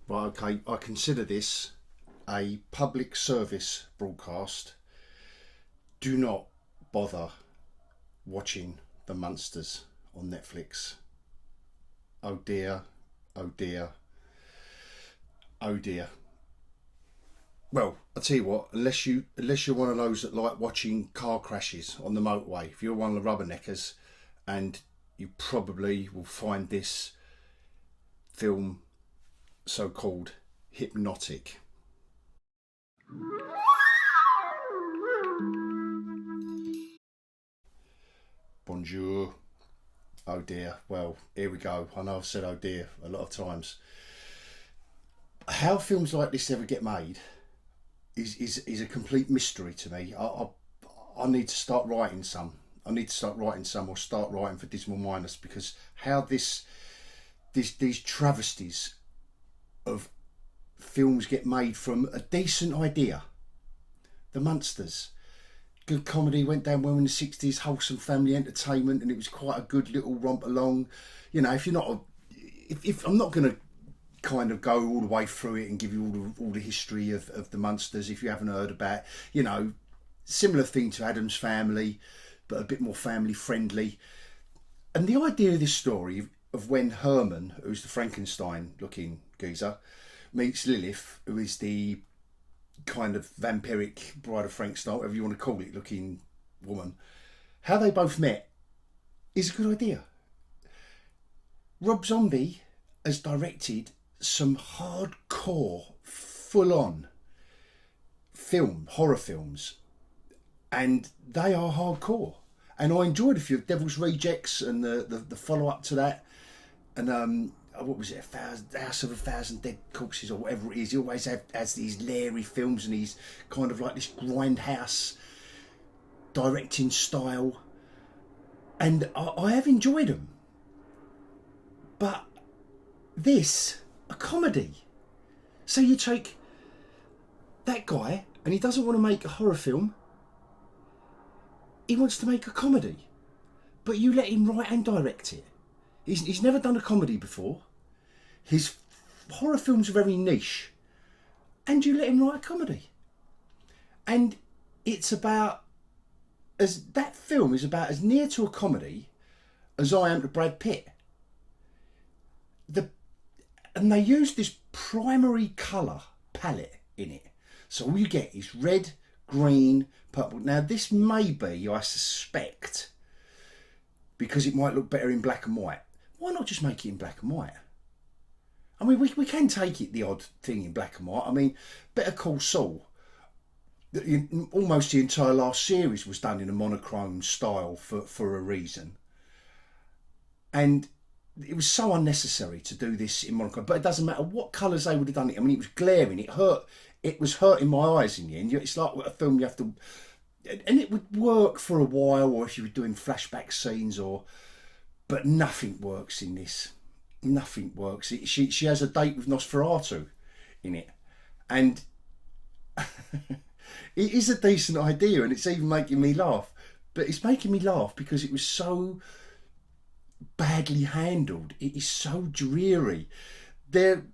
Right, okay, I consider this a public service broadcast. Do not bother watching the Munsters on Netflix. Oh dear, oh dear, oh dear. Well, I'll tell you what, unless you're one of those that like watching car crashes on the motorway, if you're one of the rubberneckers, and you probably will find this film so called hypnotic. Bonjour. Oh dear. Well, here we go. I know I've said oh dear a lot of times. How films like this ever get made is a complete mystery to me. I need to start writing some. I need to start writing some, or start writing for Dismal Minus, because how these travesties of films get made from a decent idea. The Munsters, good comedy, went down well in the 60s, wholesome family entertainment, and it was quite a good little romp along. You know, if you're not if I'm not going to kind of go all the way through it and give you all the history of the Munsters, if you haven't heard about, you know, similar thing to Adam's Family, but a bit more family friendly. And the idea of this story of when Herman, who's the Frankenstein looking geezer, meets Lilith, who is the kind of vampiric Bride of Frankenstein, whatever you want to call it, looking woman, how they both met is a good idea. Rob Zombie has directed some hardcore, full-on horror films, and they are hardcore. And I enjoyed a few, Devil's Rejects and the follow-up to that, and what was it, House of a Thousand Dead Corpses, or whatever it is. He always has these leery films, and he's kind of like this grindhouse directing style, and I have enjoyed them. But this, a comedy. So you take that guy, and he doesn't want to make a horror film, he wants to make a comedy, but you let him write and direct it. He's never done a comedy before. His horror films are very niche, and you let him write a comedy. And it's about, that film is about as near to a comedy as I am to Brad Pitt. And they use this primary colour palette in it. So all you get is red, green, purple. Now this may be, I suspect, because it might look better in black and white. Why not just make it in black and white? I mean, we can take it, the odd thing in black and white. I mean, Better Call Saul, almost the entire last series was done in a monochrome style for a reason. And it was so unnecessary to do this in monochrome, but it doesn't matter what colours they would have done it. I mean, it was glaring, it hurt, it was hurting my eyes in the end. It's like a film you have to, and it would work for a while, or if you were doing flashback scenes, but nothing works in this. Nothing works. She has a date with Nosferatu in it, and it is a decent idea, and it's even making me laugh. But it's making me laugh because it was so badly handled. It is so dreary. There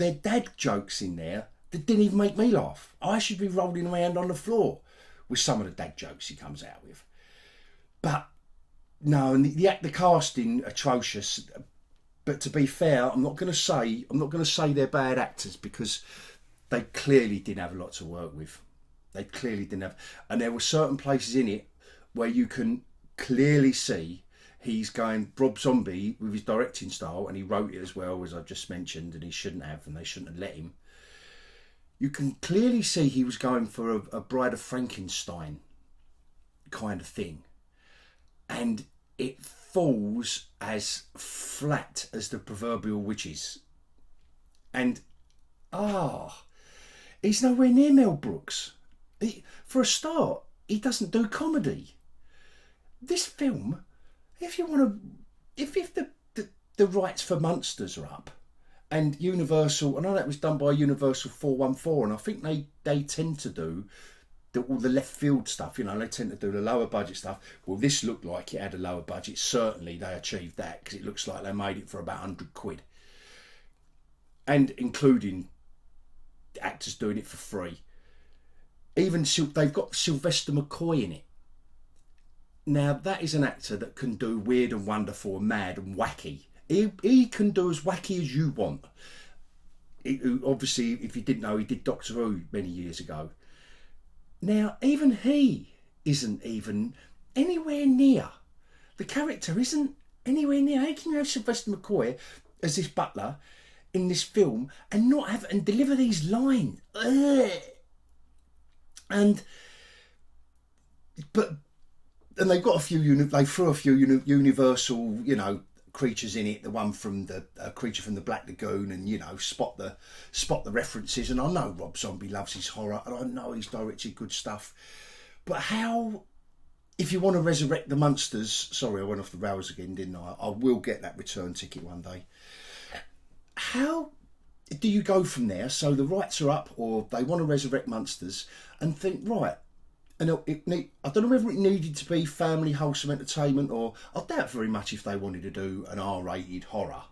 are dad jokes in there that didn't even make me laugh. I should be rolling around on the floor with some of the dad jokes he comes out with. But no, and the casting atrocious. But to be fair, I'm not going to say they're bad actors, because they clearly didn't have a lot to work with. They clearly didn't have, and there were certain places in it where you can clearly see he's going Rob Zombie with his directing style, and he wrote it as well, as I've just mentioned, and he shouldn't have, and they shouldn't have let him. You can clearly see he was going for a Bride of Frankenstein kind of thing, and it falls as flat as the proverbial witches. And he's nowhere near Mel Brooks. For a start, he doesn't do comedy. This film, if you want to, if the rights for Munsters are up, and Universal, I know that was done by Universal 414, and I think they tend to do all the left field stuff, you know, they tend to do the lower budget stuff. Well, this looked like it had a lower budget. Certainly they achieved that, because it looks like they made it for about 100 quid. and including actors doing it for free. Even they've got Sylvester McCoy in it. Now that is an actor that can do weird and wonderful and mad and wacky. He can do as wacky as you want. Obviously, if you didn't know, he did Doctor Who many years ago. Now, even he isn't even anywhere near. The character isn't anywhere near. How can you have Sylvester McCoy as this butler in this film and not have and deliver these lines? Ugh. And they've got a few. They threw a few Universal, creatures in it. The one from the creature from the Black Lagoon, and spot the references. And I know Rob Zombie loves his horror, and I know he's directed good stuff. But how, if you want to resurrect the Munsters? Sorry, I went off the rails again, didn't I? I will get that return ticket one day. How do you go from there? So the rights are up, or they want to resurrect Munsters, and think right. And I don't know whether it needed to be family wholesome entertainment, or I doubt very much if they wanted to do an R-rated horror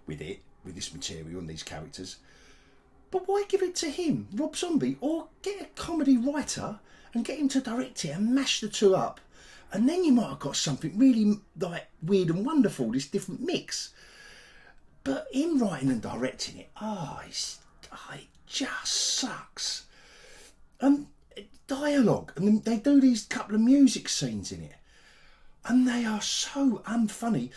with this material and these characters. But why give it to him, Rob Zombie, or get a comedy writer and get him to direct it and mash the two up, and then you might have got something really like weird and wonderful, this different mix. But him writing and directing it, it just sucks. Dialogue, and they do these couple of music scenes in it, and they are so unfunny.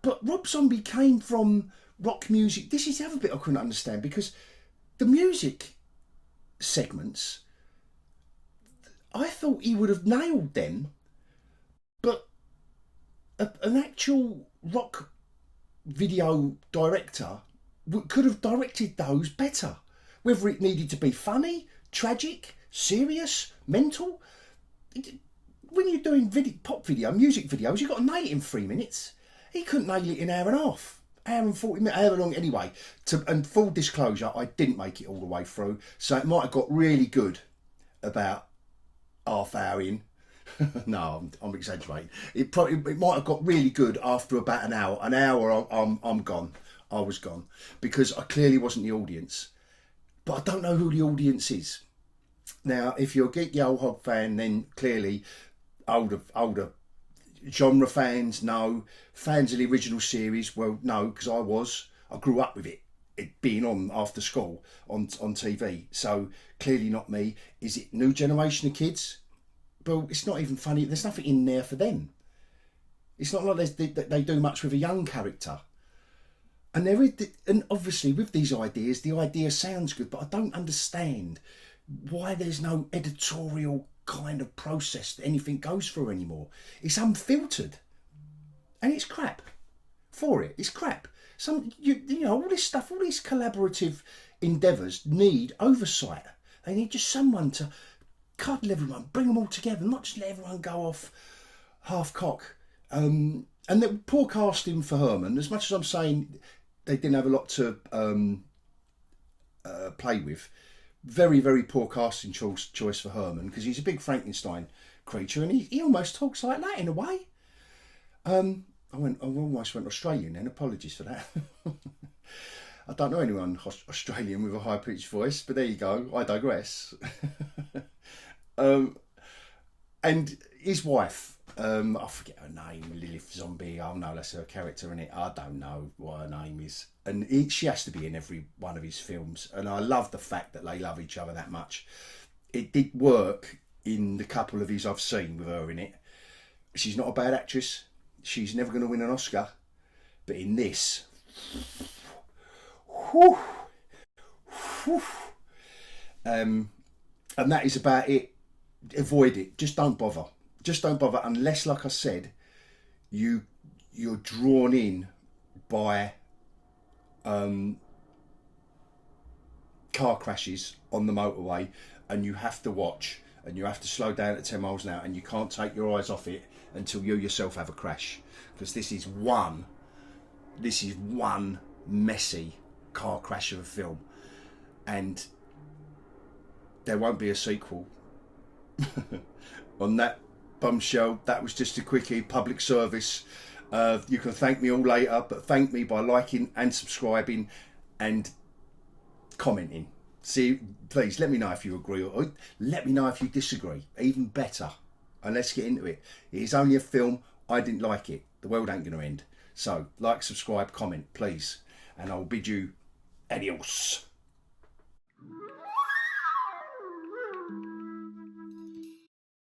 But Rob Zombie came from rock music. This is the other bit I couldn't understand, because the music segments, I thought he would have nailed them, but an actual rock video director could have directed those better, whether it needed to be funny, tragic, serious, mental. When you're doing music videos, you've got to nail it in 3 minutes. He couldn't nail it in an hour and a half, hour and 40 minutes, however long anyway. And full disclosure, I didn't make it all the way through, so it might have got really good about half hour in. No, I'm exaggerating. It might have got really good after about an hour. An hour, I'm gone. I was gone, because I clearly wasn't the audience. But I don't know who the audience is. Now, if you're a geekyOlhog fan, then clearly older genre fans, no. Fans of the original series, well, no, because I grew up with it being on after school on TV. So clearly not me. Is it new generation of kids? Well, it's not even funny. There's nothing in there for them. It's not like they do much with a young character. And obviously with these ideas, the idea sounds good, but I don't understand why there's no editorial kind of process that anything goes through anymore. It's unfiltered, and it's crap. It's crap. All this stuff, all these collaborative endeavours need oversight. They need just someone to cuddle everyone, bring them all together, not just let everyone go off half cock. And the poor casting for Herman, as much as I'm saying they didn't have a lot to play with, very, very poor casting choice for Herman, because he's a big Frankenstein creature, and he almost talks like that in a way. I almost went Australian then, apologies for that. I don't know anyone Australian with a high-pitched voice, but there you go, I digress. And his wife, I forget her name, Lilith Zombie. Oh no, that's her character in it. I don't know what her name is. And she has to be in every one of his films. And I love the fact that they love each other that much. It did work in the couple of his I've seen with her in it. She's not a bad actress. She's never going to win an Oscar. But in this, whew, whew, and that is about it. Avoid it. Just don't bother. Just don't bother unless, like I said, you're drawn in by car crashes on the motorway, and you have to watch, and you have to slow down at 10 miles an hour, and you can't take your eyes off it until you yourself have a crash, because this is one messy car crash of a film, and there won't be a sequel. On that bombshell, that was just a quickie public service. You can thank me all later, but thank me by liking and subscribing, and commenting. See, please let me know if you agree or let me know if you disagree. Even better. And let's get into it. It is only a film. I didn't like it. The world ain't going to end. So, like, subscribe, comment, please. And I'll bid you adios.